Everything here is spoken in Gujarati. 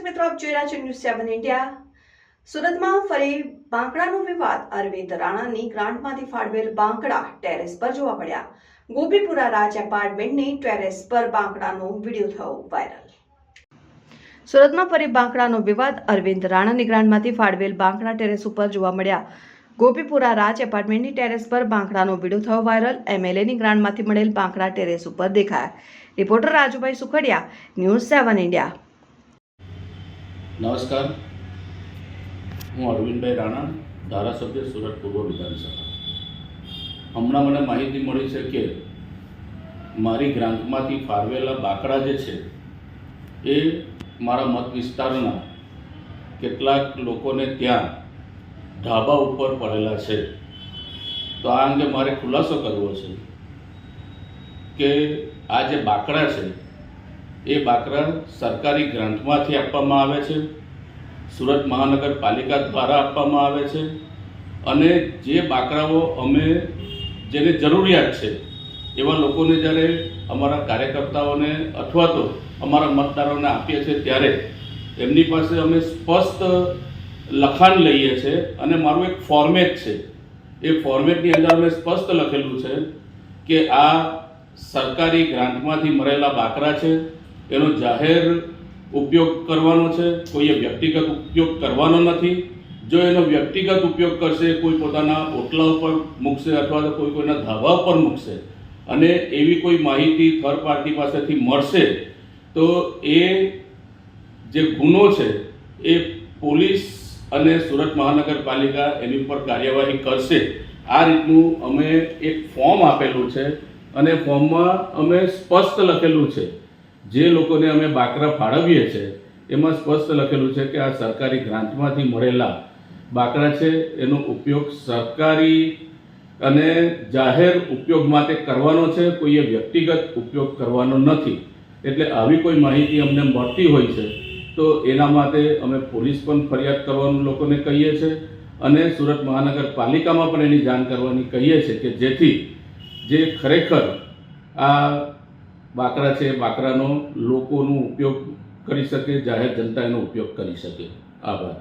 મિત્રો, આપ જોઈ રહ્યા છો ન્યૂઝ 7 ઇન્ડિયા। સુરતમાં ફરી બાંકડાનો વિવાદ। અરવિંદ રાણાની ગ્રાન્ટમાંથી ફાળવેલ બાંકડા ટેરેસ પર જોવા મળ્યા। ગોપીપુરા રાજ એપાર્ટમેન્ટની ટેરેસ પર બાંકડાનો વિડીયો થયો વાયરલ। સુરતમાં ફરી બાંકડાનો વિવાદ। અરવિંદ રાણાની ગ્રાન્ટમાંથી ફાળવેલ બાંકડા ટેરેસ ઉપર જોવા મળ્યા। ગોપીપુરા રાજ એપાર્ટમેન્ટની ટેરેસ પર બાંકડાનો વિડીયો થયો વાયરલ। એમએલએની ગ્રાન્ટમાંથી મળેલ બાંકડા ટેરેસ ઉપર દેખાયા। Reporter Rajubhai Sukhadia, news 7 India. નમસ્કાર, હું અરવિંદભાઈ રાણા, ધારાસભ્ય સુરત પૂર્વ વિધાનસભા। હમણાં મને માહિતી મળી છે કે મારી ગ્રાન્ટમાંથી ફાળવેલા બાંકડા જે છે એ મારા મત વિસ્તારના કેટલાક લોકોને ત્યાં ઢાબા ઉપર પડેલા છે। તો આ અંગે મારે ખુલાસો કરવો છે કે આ જે બાંકડા છે એ બાંકડા સરકારી ગ્રાન્ટમાંથી આપવામાં આવે છે, સુરત મહાનગરપાલિકા દ્વારા આપવામાં આવે છે અને જે બાંકડાઓ અમે જેને જરૂરિયાત છે એવા લોકોને જ્યારે અમારા કાર્યકર્તાઓને અથવા તો અમારા મતદારોને આપીએ છીએ ત્યારે એમની પાસે અમે સ્પષ્ટ લખાણ લઈએ છીએ અને મારું એક ફોર્મેટ છે। એ ફોર્મેટની અંદર અમે સ્પષ્ટ લખેલું છે કે આ સરકારી ગ્રાન્ટમાંથી મળેલા બાંકડા છે, એનો જાહેર ઉપયોગ કરવાનો છે, કોઈએ વ્યક્તિગત ઉપયોગ કરવાનો નથી। જો એનો વ્યક્તિગત ઉપયોગ કરશે, કોઈ પોતાના ઓટલા ઉપર મૂકશે અથવા તો કોઈના ધાબા ઉપર મૂકશે અને એવી કોઈ માહિતી થર્ડ પાર્ટી પાસેથી મળશે તો એ જે ગુનો છે એ પોલીસ અને સુરત મહાનગરપાલિકા એની ઉપર કાર્યવાહી કરશે। આ રીતનું અમે એક ફોર્મ આપેલું છે અને ફોર્મમાં અમે સ્પષ્ટ લખેલું છે, જે લોકોને અમે બાંકડા ફાળવીએ છીએ એમાં સ્પષ્ટ લખેલું છે કે આ સરકારી ગ્રાન્ટમાંથી મળેલા બાંકડા છે, એનો ઉપયોગ સરકારી અને જાહેર ઉપયોગ માટે કરવાનો છે, કોઈએ વ્યક્તિગત ઉપયોગ કરવાનો નથી। એટલે આવી કોઈ માહિતી અમને મળતી હોય છે તો એના માટે અમે પોલીસ પણ ફરિયાદ કરવાનું લોકોને કહીએ છીએ અને સુરત મહાનગરપાલિકામાં પણ એની જાણ કરવાની કહીએ છીએ કે જેથી જે ખરેખર આ બાંકડા છે એ બાંકડાનો લોકોનો ઉપયોગ કરી શકે, જાહેર જનતા એનો ઉપયોગ કરી શકે। આભાર।